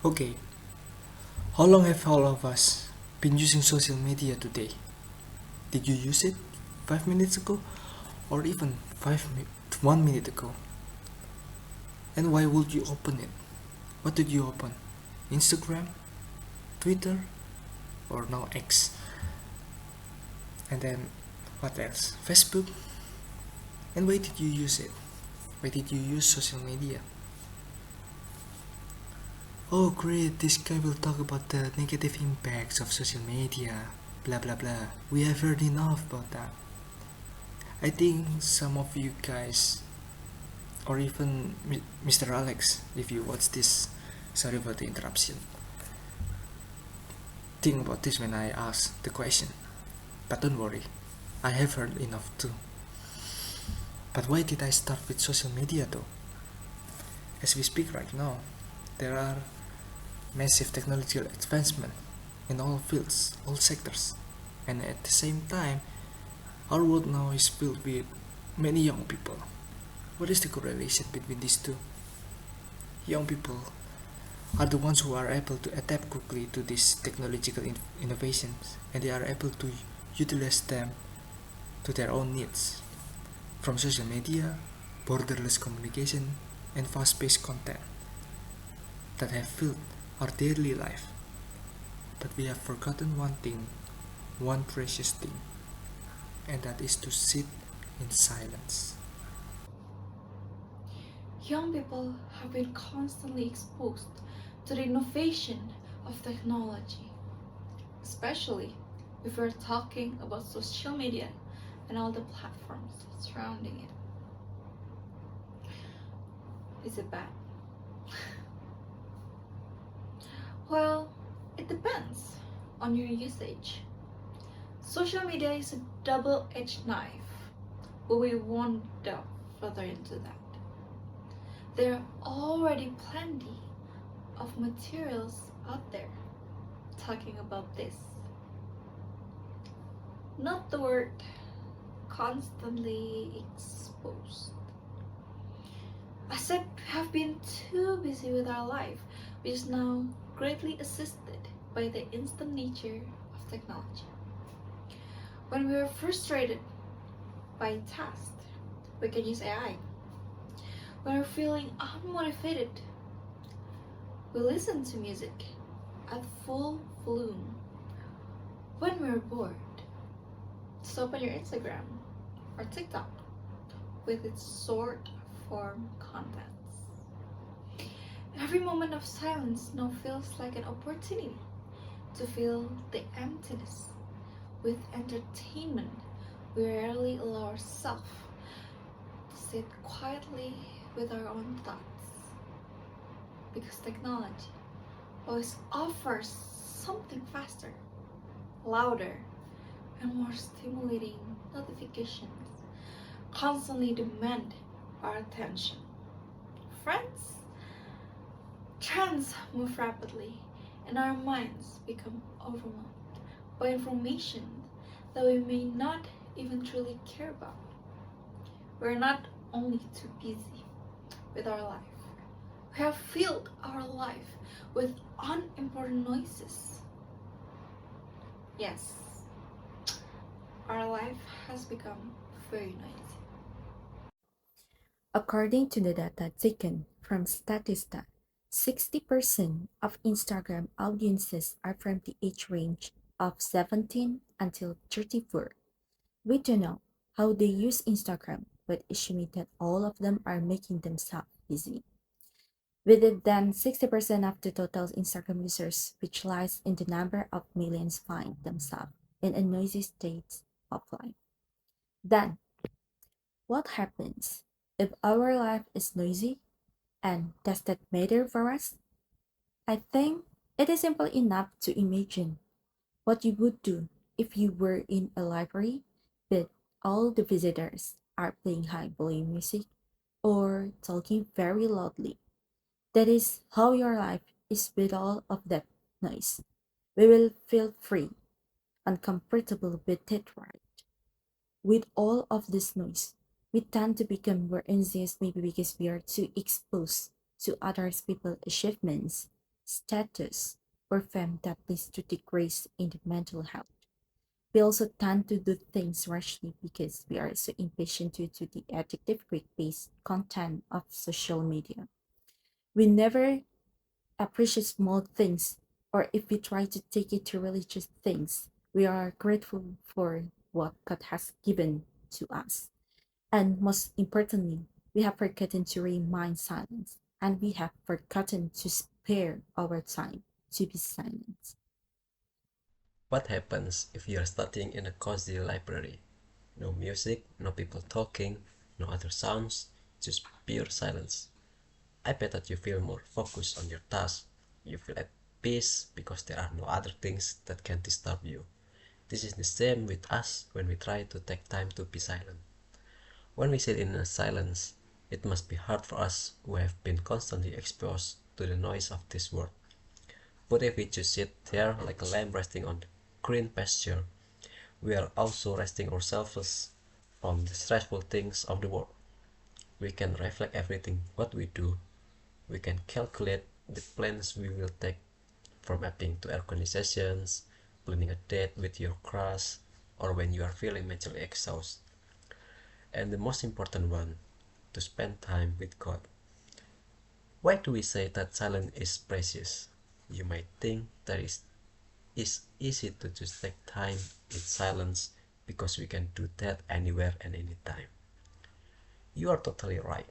Okay, how long have all of us been using social media today? Did you use it 5 minutes ago or even 1 minute ago? And why would you open it? What did you open? Instagram, Twitter, or now X? And then what else? Facebook? And why did you use it? Why did you use social media? Oh great, this guy will talk about the negative impacts of social media. Blah blah blah. We have heard enough about that. I think some of you guys, or even Mr. Alex, if you watch this, sorry for the interruption, think about this when I ask the question. But don't worry, I have heard enough too. But why did I start with social media though? As we speak right now, there are massive technological advancement in all fields, all sectors, and at the same time, our world now is filled with many young people. What is the correlation between these two? Young people are the ones who are able to adapt quickly to these technological innovations, and they are able to utilize them to their own needs. From social media, borderless communication, and fast-paced content that have filled our daily life. But we have forgotten one thing, one precious thing, and that is to sit in silence. Young people have been constantly exposed to the innovation of technology, especially if we're talking about social media and all the platforms surrounding it. Is it bad? Well, it depends on your usage. Social media is a double edged knife, but we won't delve further into that. There are already plenty of materials out there talking about this. Not the word constantly exposed. I said we have been too busy with our life, which is now greatly assisted by the instant nature of technology. When we are frustrated by a task, we can use AI. When we're feeling unmotivated, we listen to music at full volume. When we're bored, just open your Instagram or TikTok with its short form contents. Every moment of silence now feels like an opportunity to fill the emptiness with entertainment. We rarely allow ourselves to sit quietly with our own thoughts because technology always offers something faster, louder, and more stimulating notifications constantly demand our attention. Friends, trends move rapidly and our minds become overwhelmed by information that we may not even truly care about. We're not only too busy with our life, we have filled our life with unimportant noises. Yes, our life has become very noisy. According to the data taken from Statista, 60% of Instagram audiences are from the age range of 17 until 34. We don't know how they use Instagram, but estimate that all of them are making themselves busy. With it then 60% of the total Instagram users, which lies in the number of millions find themselves in a noisy state of life. Then, what happens if our life is noisy? And does that matter for us? I think it is simple enough to imagine what you would do if you were in a library but all the visitors are playing high volume music or talking very loudly. That is how your life is with all of that noise. We will feel free and comfortable with it, right? With all of this noise, we tend to become more anxious maybe because we are too exposed to others people's achievements status, or fame that leads to decrease in the mental health. We also tend to do things rashly because we are so impatient due to the addictive quick-paced content of social media. We never appreciate small things, or if we try to take it to religious things, we are grateful for what God has given to us. And most importantly, we have forgotten to remain silent, and we have forgotten to spare our time to be silent. What happens if you are studying in a cozy library? No music, no people talking, no other sounds, just pure silence. I bet that you feel more focused on your task. You feel at peace because there are no other things that can disturb you. This is the same with us when we try to take time to be silent. When we sit in a silence, it must be hard for us who have been constantly exposed to the noise of this world. But if we just sit there like a lamb resting on the green pasture, we are also resting ourselves from the stressful things of the world. We can reflect everything what we do. We can calculate the plans we will take, from mapping to organizations, planning a date with your crush, or when you are feeling mentally exhausted. And the most important one, to spend time with God. Why do we say that silence is precious? You might think that it's easy to just take time in silence because we can do that anywhere and anytime. You are totally right.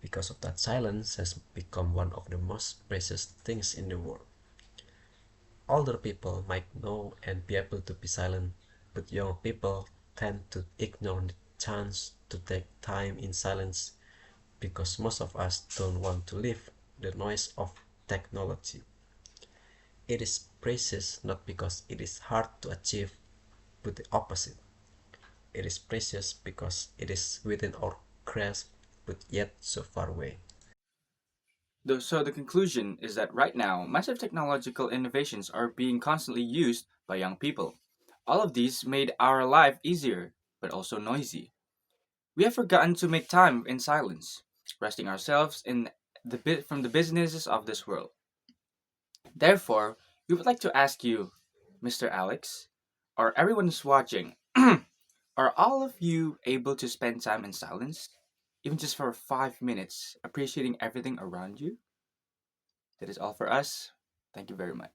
Because of that, silence has become one of the most precious things in the world. Older people might know and be able to be silent, but young people tend to ignore the chance to take time in silence because most of us don't want to live the noise of technology. It is precious not because it is hard to achieve, but the opposite. It is precious because it is within our grasp, but yet so far away. So the conclusion is that right now, massive technological innovations are being constantly used by young people. All of these made our life easier, but also noisy. We have forgotten to make time in silence, resting ourselves in the bit from the businesses of this world. Therefore, we would like to ask you, Mr. Alex, or everyone who's watching, are all of you able to spend time in silence, even just for 5 minutes, appreciating everything around you? That is all for us. Thank you very much.